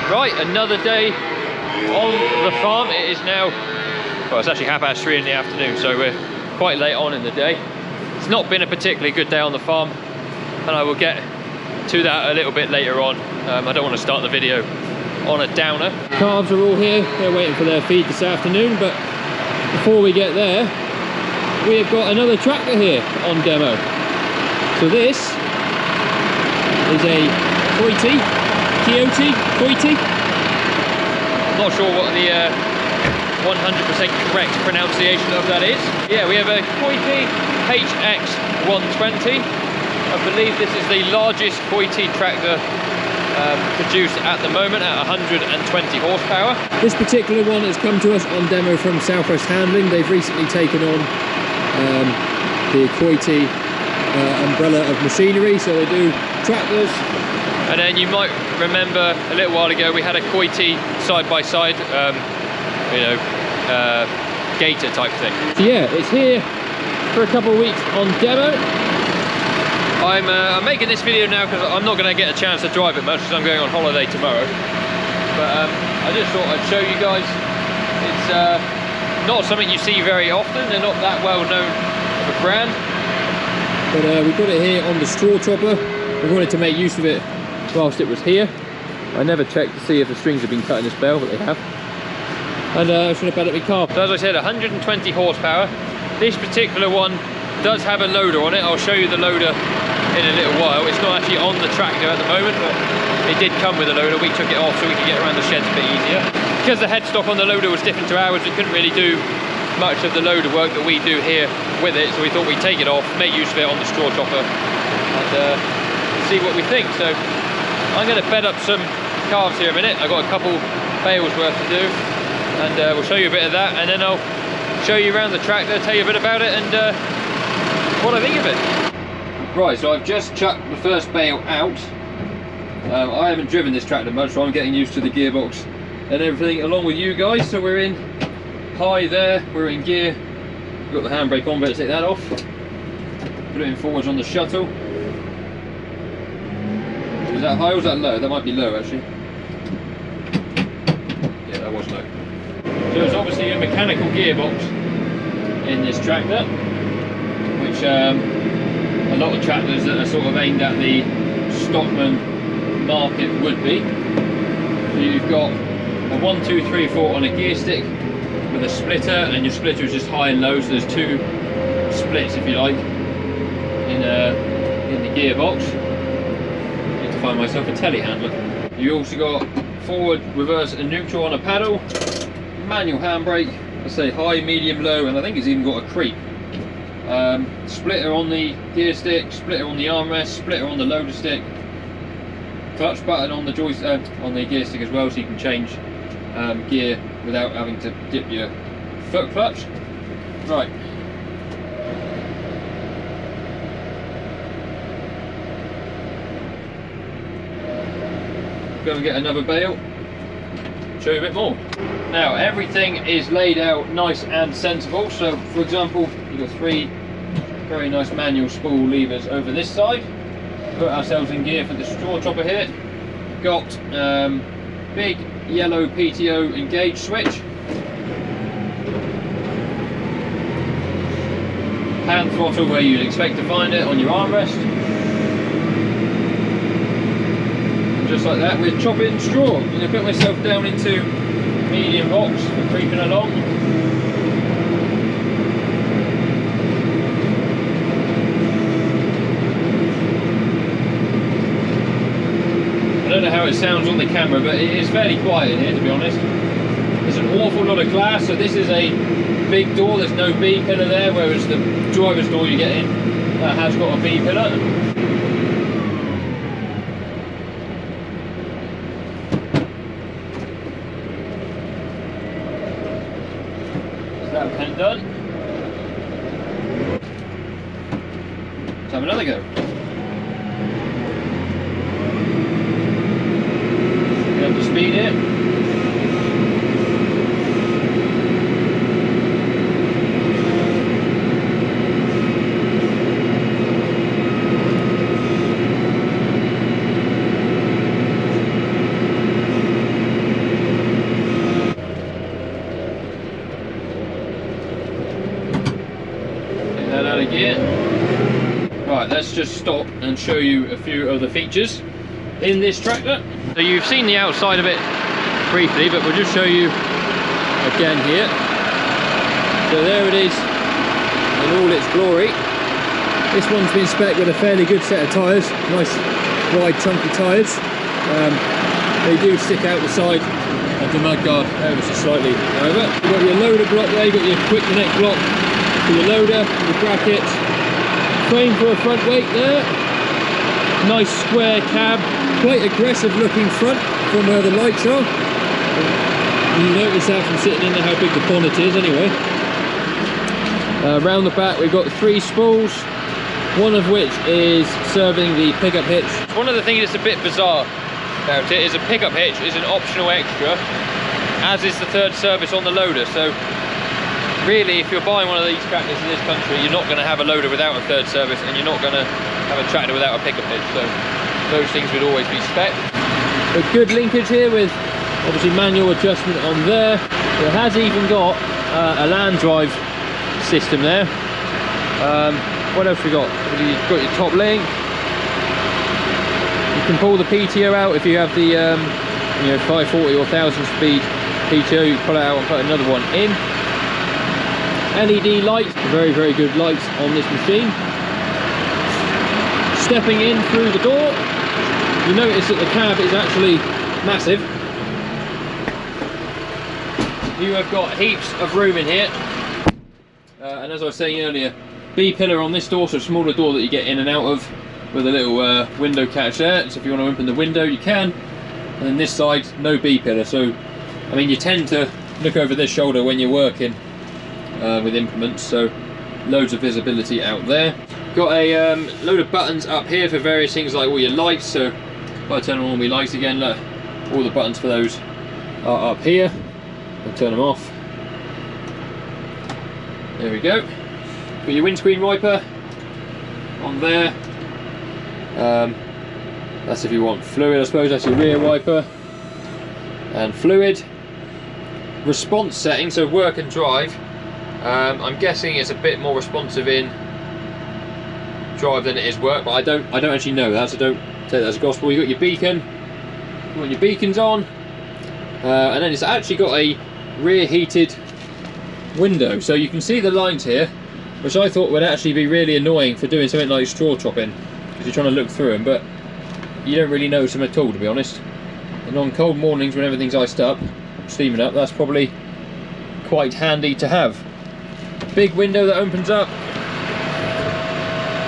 Right, another day on the farm. It is now, well, it's actually 3:30 in the afternoon, so we're quite late on in the day. It's not been a particularly good day on the farm, and I will get to that a little bit later on. I don't want to start the video on a downer. Calves are all here, they're waiting for their feed this afternoon, but before we get there, we have got another tractor here on demo. So this is a Coyote. I'm not sure what the 100% correct pronunciation of that is. Yeah, we have a Coyote HX120. I believe this is the largest Coyote tractor produced at the moment at 120 horsepower. This particular one has come to us on demo from Southwest Handling. They've recently taken on the Coyote umbrella of machinery, so they do tractors. And then you might remember a little while ago we had a Coyote side-by-side, gator type thing. So yeah, it's here for a couple of weeks on demo. I'm making this video now because I'm not going to get a chance to drive it much because I'm going on holiday tomorrow. But I just thought I'd show you guys. It's not something you see very often. They're not that well known of a brand. But we got it here on the straw chopper. We wanted to make use of it whilst it was here. I never checked to see if the strings have been cut in this bell, but they have. And I was going to bed at my car. So as I said, 120 horsepower. This particular one does have a loader on it. I'll show you the loader in a little while. It's not actually on the tractor at the moment, but it did come with a loader. We took it off so we could get around the sheds a bit easier. Because the headstock on the loader was different to ours, we couldn't really do much of the loader work that we do here with it, so we thought we'd take it off, make use of it on the straw chopper, and see what we think. So I'm going to bed up some calves here in a minute. I've got a couple bales worth to do, and we'll show you a bit of that, and then I'll show you around the tractor, tell you a bit about it, and what I think of it. Right, so I've just chucked the first bale out. I haven't driven this tractor much, so I'm getting used to the gearbox and everything along with you guys. So we're in high there, we're in gear. We've got the handbrake on, better take that off. Put it in forwards on the shuttle. Is that high or is that low? That might be low actually. Yeah, that was low. So it's obviously a mechanical gearbox in this tractor, which a lot of tractors that are sort of aimed at the stockman market would be. So you've got a 1, 2, 3, 4 on a gear stick with a splitter, and your splitter is just high and low, so there's two splits, if you like, in the gearbox. I need to find myself a telehandler. You also got forward, reverse and neutral on a paddle, manual handbrake, I say high, medium, low, and I think it's even got a creep. Splitter on the gear stick, splitter on the armrest, splitter on the loader stick, clutch button on the joystick, on the gear stick as well, so you can change gear without having to dip your foot clutch. Right. Go and get another bale, show you a bit more. Now everything is laid out nice and sensible. So for example, you've got 3 very nice manual spool levers over this side. Put ourselves in gear for the straw chopper here. Got big yellow PTO engage switch. Hand throttle where you'd expect to find it on your armrest. And just like that, we're chopping straw. I'm going to put myself down into medium box for creeping along. I don't know how it sounds on the camera, but it is fairly quiet in here, to be honest. There's an awful lot of glass, so this is a big door, there's no B pillar there, whereas the driver's door you get in has got a B pillar. Is that pen done? Let's have another go. Get up to speed here. here. Right, let's just stop and show you a few of the features in this tractor. So you've seen the outside of it briefly, but we'll just show you again here. So there it is in all its glory. This one's been spec'd with a fairly good set of tyres, nice wide chunky tyres. They do stick out the side of the mudguard ever so slightly over. You've got your loader block there, you've got your quick connect block for your loader, your bracket, frame for a front weight there. Nice square cab, quite aggressive looking front from where the lights are. You notice that from sitting in there how big the bonnet is anyway. Round the back we've got 3 spools, one of which is serving the pickup hitch. One of the things that's a bit bizarre about it is a pickup hitch is an optional extra, as is the third service on the loader. So really, if you're buying one of these tractors in this country, you're not going to have a loader without a third service, and you're not going to have a tractor without a pickup hitch. So those things would always be spec. A good linkage here with obviously manual adjustment on there. It has even got a land drive system there. What else we got? You've got your top link. You can pull the PTO out if you have the 540 or 1000 speed PTO. You pull it out and put another one in. LED lights, very good lights on this machine. Stepping in through the door, you notice that the cab is actually massive. You have got heaps of room in here, and as I was saying earlier, B-pillar on this door, so a smaller door that you get in and out of, with a little window catch there, so if you want to open the window you can. And then this side, no B-pillar, so I mean you tend to look over this shoulder when you're working with implements, so loads of visibility out there. Got a load of buttons up here for various things like all your lights, so if I turn on all my lights again, look, all the buttons for those are up here. I'll turn them off. There we go. Got your windscreen wiper on there. That's if you want fluid, I suppose. That's your rear wiper. And fluid. Response setting, so work and drive. I'm guessing it's a bit more responsive in drive than it is work, but I don't actually know that, so don't take that as gospel. You got your beacon. You want your beacons on, and then it's actually got a rear heated window, so you can see the lines here, which I thought would actually be really annoying for doing something like straw chopping, because you're trying to look through them, but you don't really notice them at all, to be honest. And on cold mornings when everything's iced up, steaming up, that's probably quite handy to have. Big window that opens up.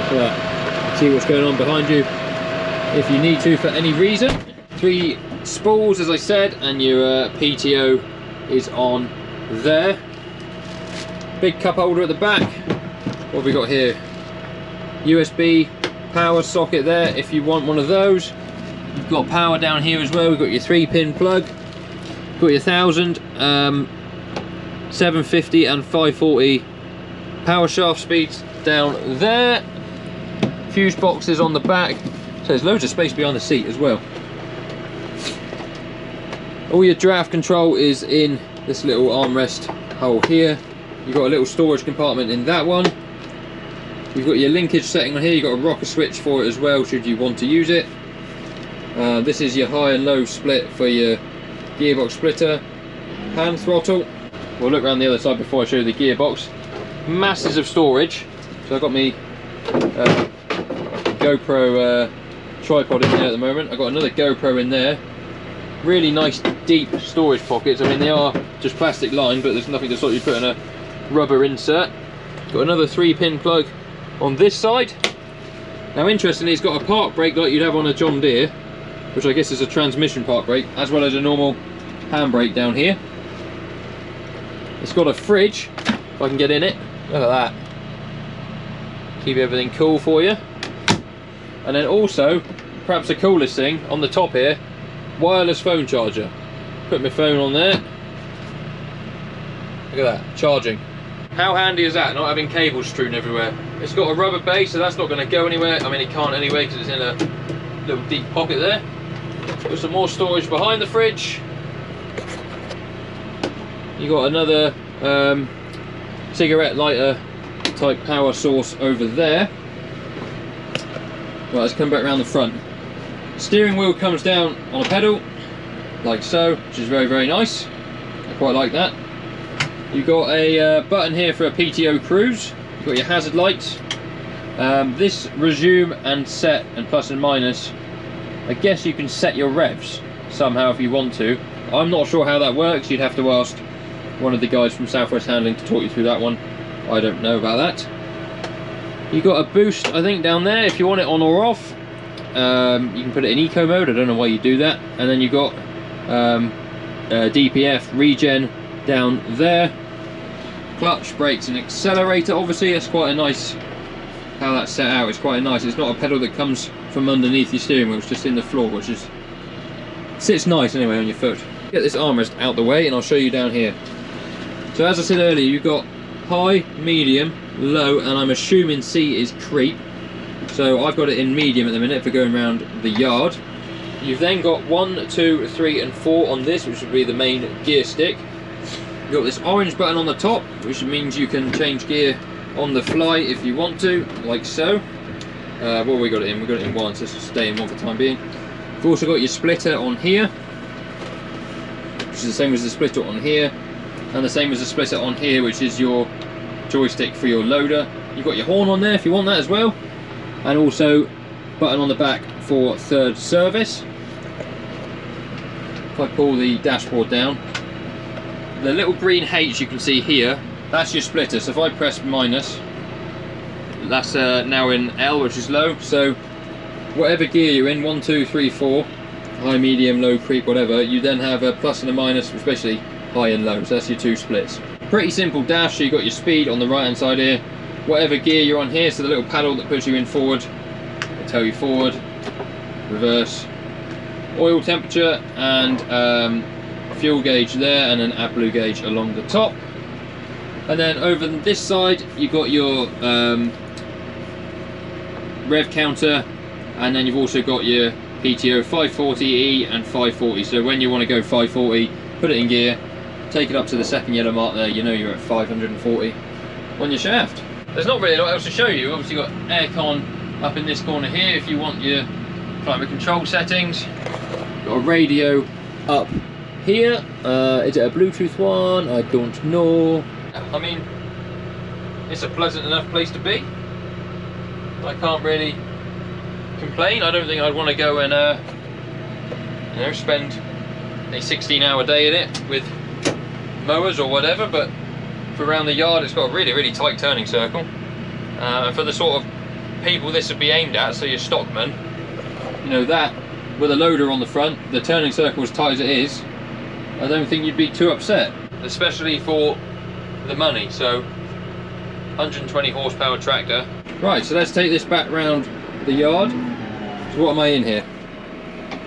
Look at that. See what's going on behind you if you need to for any reason. 3 spools, as I said, and your PTO is on there. Big cup holder at the back. What have we got here? USB power socket there if you want one of those. You've got power down here as well. We've got your 3-pin plug. Got your 1000, 750 and 540 power shaft speeds down there. Fuse boxes on the back, so there's loads of space behind the seat as well. All your draft control is in this little armrest hole here. You've got a little storage compartment in that one. You've got your linkage setting on here. You've got a rocker switch for it as well should you want to use it. This is your high and low split for your gearbox splitter. Hand throttle. We'll look around the other side before I show you the gearbox. Masses of storage. So I've got me GoPro tripod in there at the moment. I've got another GoPro in there. Really nice deep storage pockets. I mean, they are just plastic lined, but there's nothing to stop you putting a rubber insert. Got another 3-pin plug on this side. Now interestingly, it's got a park brake like you'd have on a John Deere, which I guess is a transmission park brake, as well as a normal handbrake down here. It's got a fridge, if I can get in it. Look at that. Keep everything cool for you. And then also, perhaps the coolest thing, on the top here, wireless phone charger. Put my phone on there. Look at that, charging. How handy is that, not having cables strewn everywhere? It's got a rubber base, so that's not going to go anywhere. I mean, it can't anyway because it's in a little deep pocket there. Got some more storage behind the fridge. You got another cigarette lighter type power source over there. Right, let's come back around the front. Steering wheel comes down on a pedal, like so, which is very, very nice. I quite like that. You've got a button here for a PTO cruise. You've got your hazard lights. This resume and set and plus and minus, I guess you can set your revs somehow if you want to. I'm not sure how that works. You'd have to ask one of the guys from Southwest Handling to talk you through that one. I don't know about that. You've got a boost, I think, down there if you want it on or off. You can put it in eco mode. I don't know why you do that. And then you've got DPF regen down there. Clutch, brakes and accelerator. Obviously that's quite a nice, how that's set out, it's quite nice. It's not a pedal that comes from underneath your steering wheel, it's just in the floor, which is, sits nice anyway on your foot. Get this armrest out the way and I'll show you down here. So as I said earlier, you've got high, medium, low, and I'm assuming C is creep. So I've got it in medium at the minute for going around the yard. You've then got 1, 2, 3 and 4 on this, which would be the main gear stick. You've got this orange button on the top, which means you can change gear on the fly if you want to, like so. What have we got it in? We've got it in 1, so let's stay in 1 for the time being. You've also got your splitter on here, which is the same as the splitter on here, and the same as the splitter on here, which is your joystick for your loader. You've got your horn on there if you want that as well, and also button on the back for third service. If I pull the dashboard down, the little green H you can see here, that's your splitter. So if I press minus, that's now in L, which is low. So whatever gear you're in, 1, 2, 3, 4, high, medium, low, creep, whatever, you then have a plus and a minus, especially high and low. So that's your 2 splits. Pretty simple dash. So you've got your speed on the right hand side here, whatever gear you're on here, so the little paddle that puts you in forward will tell you forward, reverse, oil temperature, and fuel gauge there, and an AdBlue gauge along the top. And then over this side you've got your rev counter, and then you've also got your PTO 540E and 540. So when you want to go 540, put it in gear, take it up to the second yellow mark there, you know you're at 540 on your shaft. There's not really a lot else to show you. Obviously you've got aircon up in this corner here if you want your climate control settings. Got a radio up here. Is it a Bluetooth one? I don't know. I mean, it's a pleasant enough place to be. I can't really complain. I don't think I'd want to go and you know, spend a 16-hour day in it with mowers or whatever, but for around the yard it's got a really, really tight turning circle. And for the sort of people this would be aimed at, so your stockmen, you know, that with a loader on the front, the turning circle as tight as it is, I don't think you'd be too upset, especially for the money. So 120 horsepower tractor. Right, so let's take this back round the yard. So what am I in here?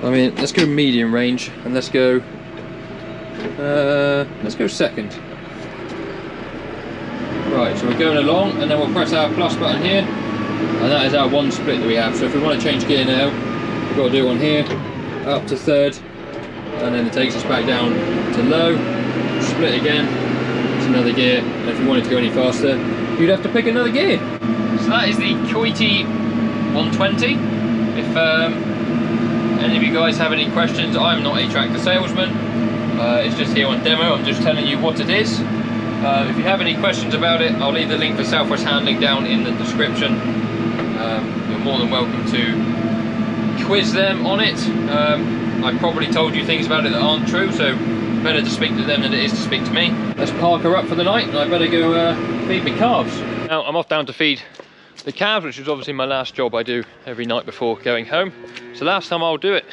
I mean, let's go medium range, and let's go second. Right, so we're going along, and then we'll press our plus button here, and that is our 1 split that we have. So if we want to change gear now, we've got to do it on here, up to third, and then it takes us back down to low, split again, it's another gear, and if you wanted to go any faster, you'd have to pick another gear. So that is the Coity 120. If any of you guys have any questions, I'm not a tractor salesman, it's just here on demo, I'm just telling you what it is. If you have any questions about it, I'll leave the link for Southwest Handling down in the description. You're more than welcome to quiz them on it. I probably told you things about it that aren't true, so better to speak to them than it is to speak to me. Let's park her up for the night, and I better go feed my calves. Now I'm off down to feed the calves, which is obviously my last job I do every night before going home. So last time I'll do it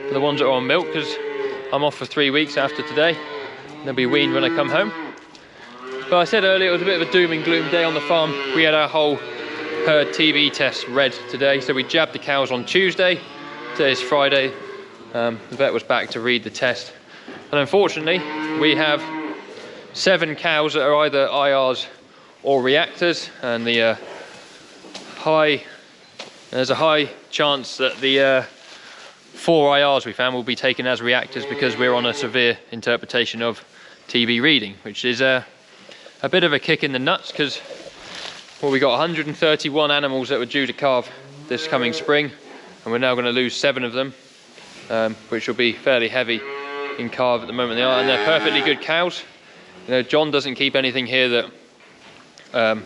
for the ones that are on milk, because I'm off for 3 weeks after today. They'll be weaned when I come home. But I said earlier it was a bit of a doom and gloom day on the farm. We had our whole herd TB test read today, so we jabbed the cows on Tuesday. Today's Friday. The vet was back to read the test, and unfortunately we have 7 cows that are either IRs or reactors, and there's a high chance that the 4 IRs we found will be taken as reactors, because we're on a severe interpretation of TB reading, which is a bit of a kick in the nuts, because Well, we got 131 animals that were due to calve this coming spring, and we're now going to lose 7 of them, which will be fairly heavy in calve at the moment they are, and they're perfectly good cows. You know, John doesn't keep anything here that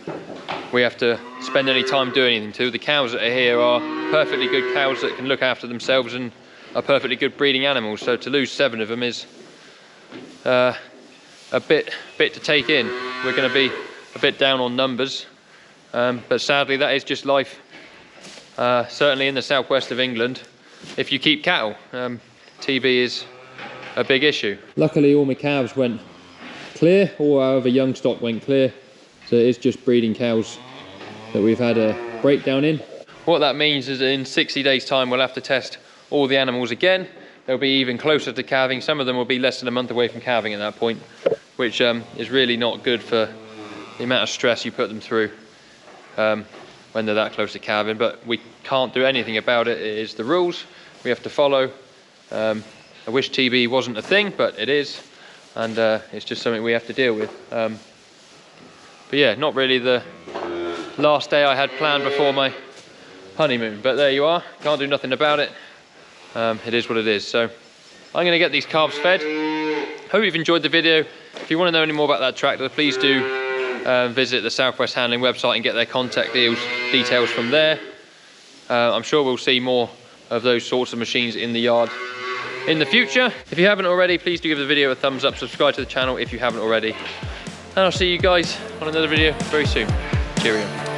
we have to spend any time doing anything to. The cows that are here are perfectly good cows that can look after themselves and are perfectly good breeding animals. So to lose 7 of them is a bit to take in. We're going to be a bit down on numbers, but sadly that is just life. Certainly in the southwest of England, if you keep cattle, TB is a big issue. Luckily all my calves went clear, or however young stock went clear, so it is just breeding cows that we've had a breakdown in. What that means is that in 60 days time we'll have to test all the animals again. They'll be even closer to calving. Some of them will be less than a month away from calving at that point, which is really not good for the amount of stress you put them through when they're that close to calving. But we can't do anything about it. It is the rules we have to follow. I wish TB wasn't a thing, but it is, and it's just something we have to deal with. But yeah, not really the last day I had planned before my honeymoon, but there you are. Can't do nothing about it. It is what it is. So I'm going to get these calves fed. Hope you've enjoyed the video. If you want to know any more about that tractor, please do visit the Southwest Handling website and get their contact details from there. I'm sure we'll see more of those sorts of machines in the yard in the future. If you haven't already, please do give the video a thumbs up, subscribe to the channel if you haven't already, and I'll see you guys on another video very soon. Cheerio.